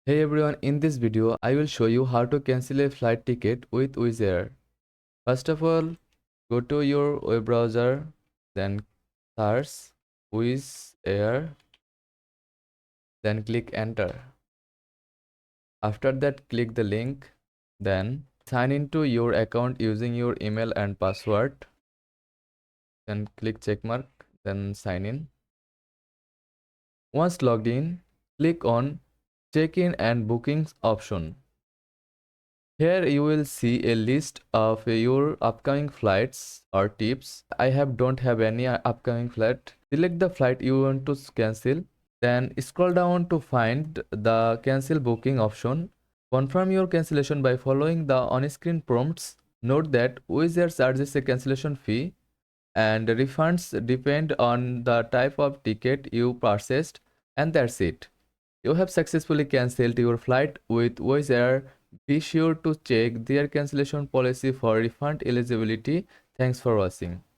Hey everyone, in this video, I will show you how to cancel a flight ticket with Wizz Air. First of all, go to your web browser, then search Wizz Air, then click enter. After that, click the link, then sign into your account using your email and password. Then click checkmark, then sign in. Once logged in, click on check-in and bookings option. Here you will see a list of your upcoming flights or tips. Don't have any upcoming flight. Select the flight you want to cancel. Then scroll down to find the cancel booking option. Confirm your cancellation by following the on-screen prompts. Note that Wizz Air charges a cancellation fee and refunds depend on the type of ticket you purchased, and that's it. You have successfully cancelled your flight with Wizz Air. Be sure to check their cancellation policy for refund eligibility. Thanks for watching.